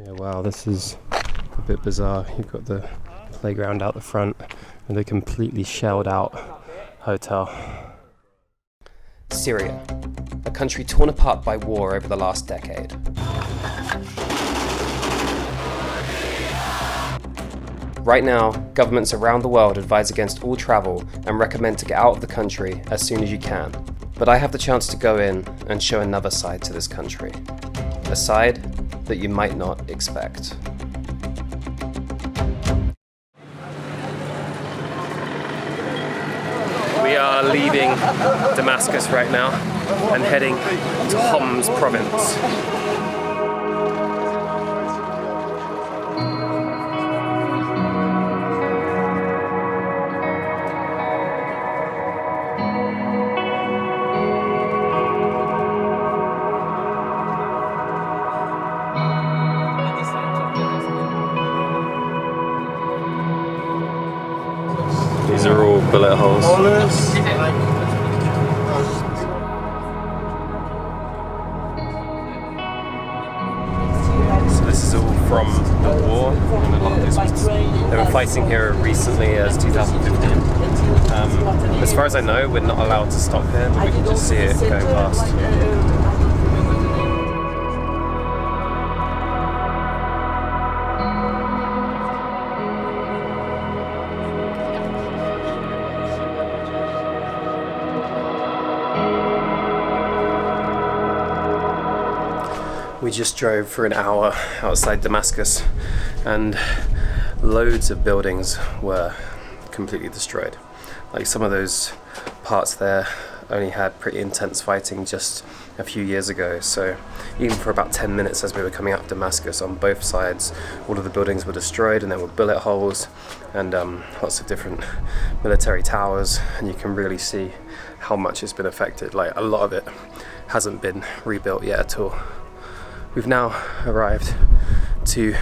Yeah, wow, this is a bit bizarre. You've got the playground out the front and a completely shelled out hotel. Syria, a country torn apart by war over the last decade. Right now, governments around the world advise against all travel and recommend to get out of the country as soon as you can. But I have the chance to go in and show another side to this country. A side that you might not expect. We are leaving Damascus right now and heading to Homs province. These are all bullet holes. So this is all from the war. They were fighting here recently as 2015. As far as I know, we're not allowed to stop here, but we can just see it going past. We just drove for an hour outside Damascus and loads of buildings were completely destroyed. Like some of those parts there only had pretty intense fighting just a few years ago, so even for about 10 minutes as we were coming out of Damascus, on both sides all of the buildings were destroyed and there were bullet holes and lots of different military towers, and you can really see how much it's been affected. Like a lot of it hasn't been rebuilt yet at all. We've now arrived to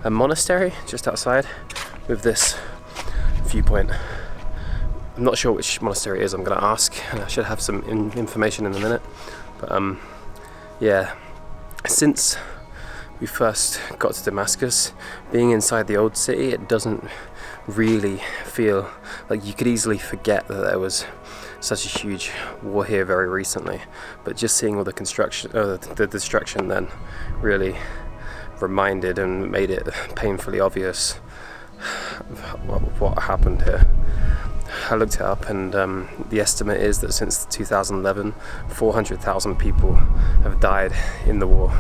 a monastery just outside with this viewpoint. I'm not sure which monastery it is. I'm going to ask, and I should have some information in a minute. But yeah, since we first got to Damascus, being inside the old city, it doesn't really feel like you could easily forget that there was such a huge war here very recently, but just seeing all the construction, the destruction then really reminded and made it painfully obvious what happened here. I looked it up and the estimate is that since 2011, 400,000 people have died in the war.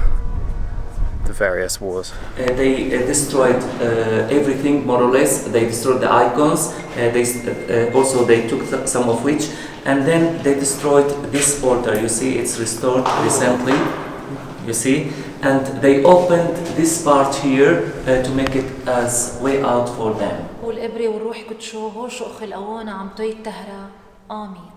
The various wars. They destroyed everything more or less. They destroyed the icons. They took some of which, and then they destroyed this altar. You see, it's restored recently. You see, and they opened this part here to make it as way out for them. والإبرة والروح كتشو هوش أخل أوانا عم تهرى آمين.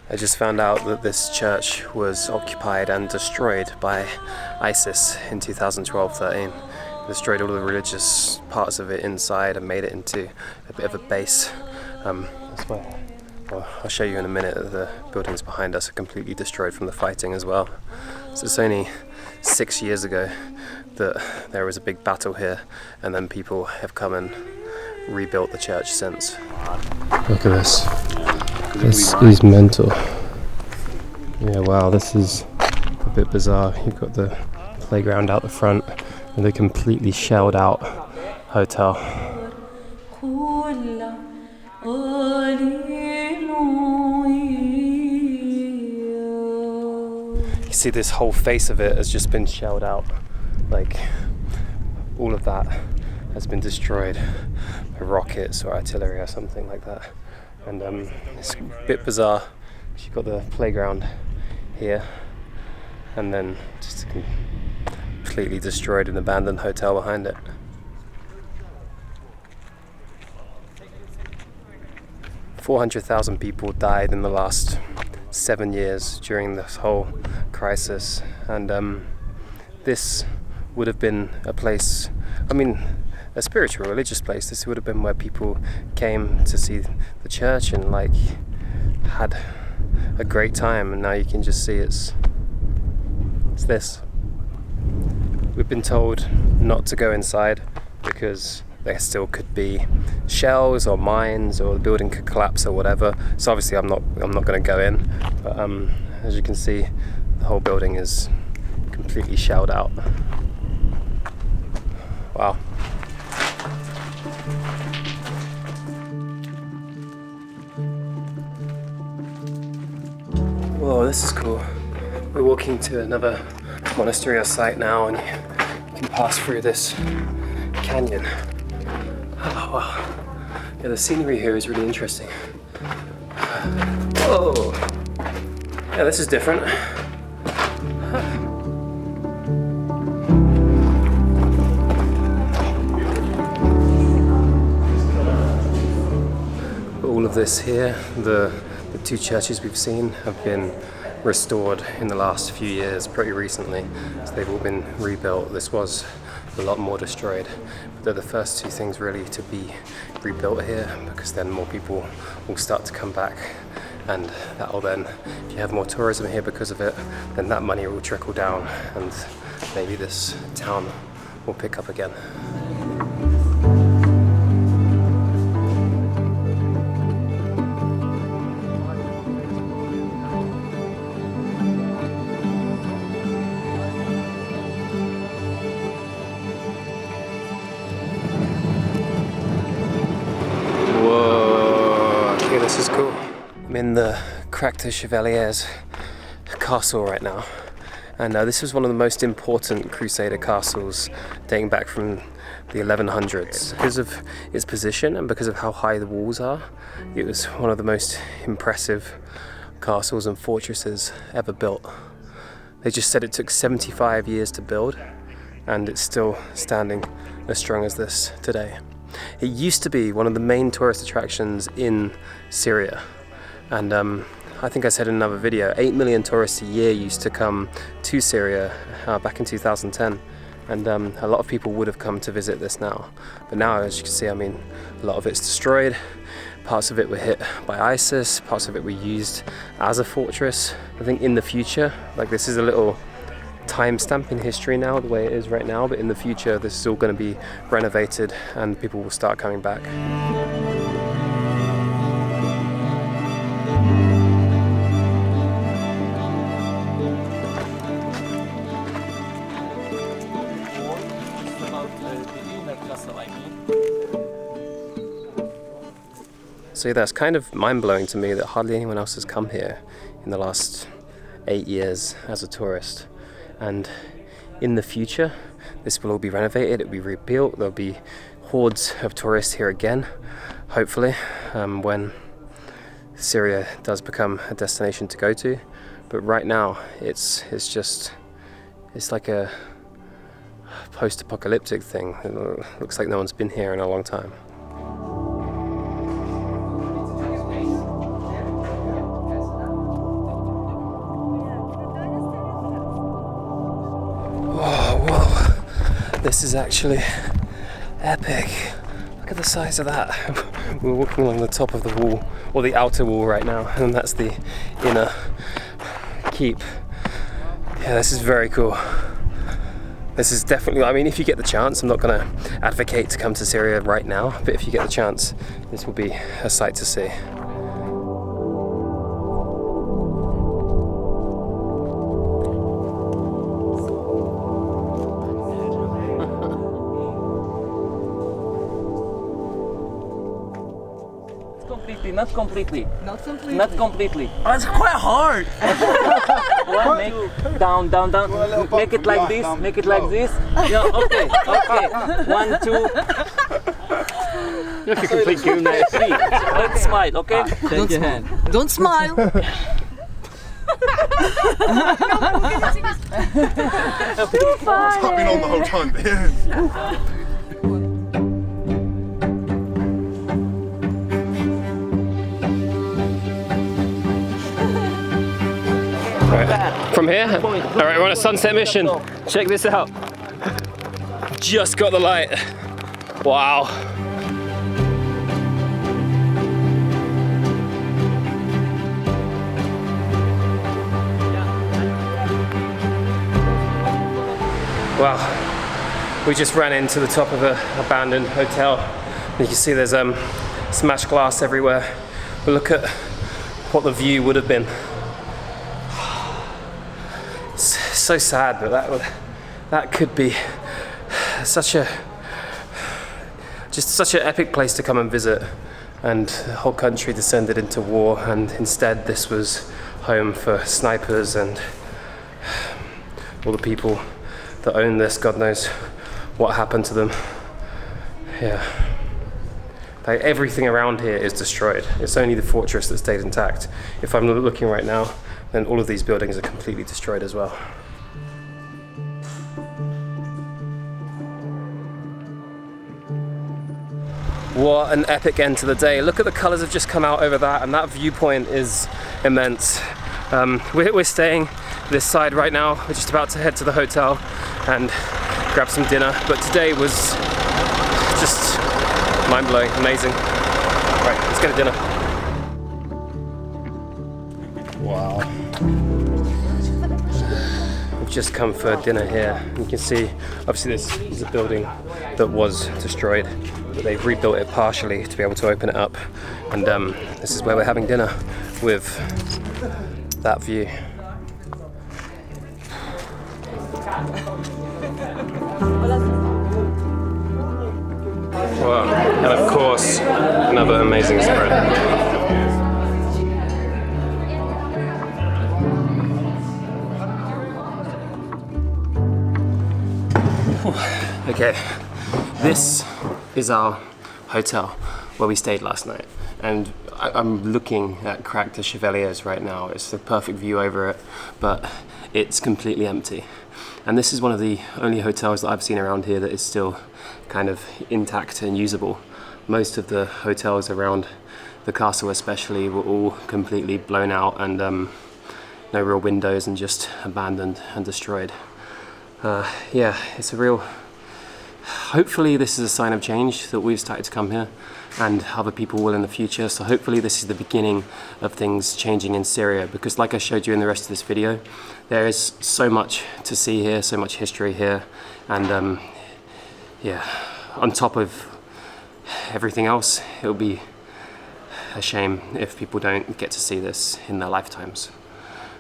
I just found out that this church was occupied and destroyed by ISIS in 2012-13. Destroyed all the religious parts of it inside and made it into a bit of a base. That's why, well, I'll show you in a minute that the buildings behind us are completely destroyed from the fighting as well. So it's only 6 years ago that there was a big battle here, and then people have come and rebuilt the church since. Look at this. This is mental. Yeah, wow, this is a bit bizarre. You've got the playground out the front and a completely shelled out hotel. You see this whole face of it has just been shelled out. Like all of that has been destroyed by rockets or artillery or something like that. And it's a bit bizarre. You've got the playground here and then just a completely destroyed and abandoned hotel behind it. 400,000 people died in the last 7 years during this whole crisis, and this would have been a place, I mean, a spiritual, religious place. This would have been where people came to see the church and like had a great time, and now you can just see it's this. We've been told not to go inside because there still could be shells or mines, or the building could collapse or whatever. So obviously I'm not going to go in, but as you can see, the whole building is completely shelled out. Wow. Whoa, this is cool. We're walking to another monastery or site now, and you can pass through this canyon. Oh, wow. Yeah, the scenery here is really interesting. Whoa! Yeah, this is different. All of this here, the two churches we've seen have been restored in the last few years, pretty recently. So they've all been rebuilt. This was a lot more destroyed. But they're the first two things really to be rebuilt here, because then more people will start to come back, and that will then, if you have more tourism here because of it, then that money will trickle down and maybe this town will pick up again. This is cool. I'm in the Cracta Chevalier's castle right now, and this was one of the most important Crusader castles dating back from the 1100s. Because of its position and because of how high the walls are, it was one of the most impressive castles and fortresses ever built. They just said it took 75 years to build, and it's still standing as strong as this today. It used to be one of the main tourist attractions in Syria, and I think I said in another video, 8 million tourists a year used to come to Syria back in 2010, and a lot of people would have come to visit this now. But now, as you can see, I mean, a lot of it's destroyed, parts of it were hit by ISIS, parts of it were used as a fortress. I think in the future, like, this is a little timestamp in history now, the way it is right now, but in the future this is all going to be renovated and people will start coming back. So that's kind of mind-blowing to me that hardly anyone else has come here in the last 8 years as a tourist. And in the future, this will all be renovated, it'll be rebuilt, there'll be hordes of tourists here again, hopefully, when Syria does become a destination to go to. But right now, it's like a post-apocalyptic thing. It looks like no one's been here in a long time. This is actually epic. Look at the size of that. We're walking along the top of the wall, or the outer wall right now, and that's the inner keep. Yeah, this is very cool. This is definitely, I mean, if you get the chance, I'm not going to advocate to come to Syria right now, but if you get the chance, this will be a sight to see. Not completely. Not completely. Not completely. Oh, it's quite hard. One, make down, down, down. Make it like this. Make it like this. No, okay, okay. 1, 2. You're a complete goon there. Let's smile, okay? Don't smile. Don't smile. It's been on the whole time. From here? Alright, we're on a sunset mission. Check this out. Just got the light. Wow. Wow. We just ran into the top of an abandoned hotel. You can see there's smashed glass everywhere. But look at what the view would have been. It's so sad, but that could be such an epic place to come and visit. And the whole country descended into war, and instead this was home for snipers and all the people that own this. God knows what happened to them. Yeah. Like, everything around here is destroyed. It's only the fortress that stayed intact. If I'm looking right now, then all of these buildings are completely destroyed as well. What an epic end to the day. Look at the colors have just come out over that, and that viewpoint is immense. We're staying this side right now. We're just about to head to the hotel and grab some dinner, but today was just mind-blowing, amazing. Right, let's get a dinner. Wow. We've just come for dinner here. You can see, obviously this is a building that was destroyed, but they've rebuilt it partially to be able to open it up. And this is where we're having dinner with that view. Wow. And of course, another amazing spread. Okay, this is our hotel where we stayed last night, and I'm looking at Crac de Chevaliers right now. It's the perfect view over it, but it's completely empty. And this is one of the only hotels that I've seen around here that is still kind of intact and usable. Most of the hotels around the castle especially were all completely blown out and no real windows and just abandoned and destroyed. Yeah, it's a real... Hopefully this is a sign of change that we've started to come here, and other people will in the future. So hopefully this is the beginning of things changing in Syria, because like I showed you in the rest of this video, there is so much to see here, so much history here, and yeah, on top of everything else, it'll be a shame if people don't get to see this in their lifetimes.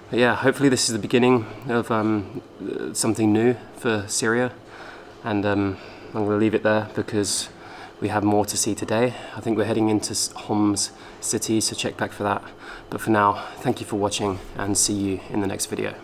But yeah, hopefully this is the beginning of something new for Syria, and I'm going to leave it there because we have more to see today. I think we're heading into Homs city, so check back for that. But for now, thank you for watching and see you in the next video.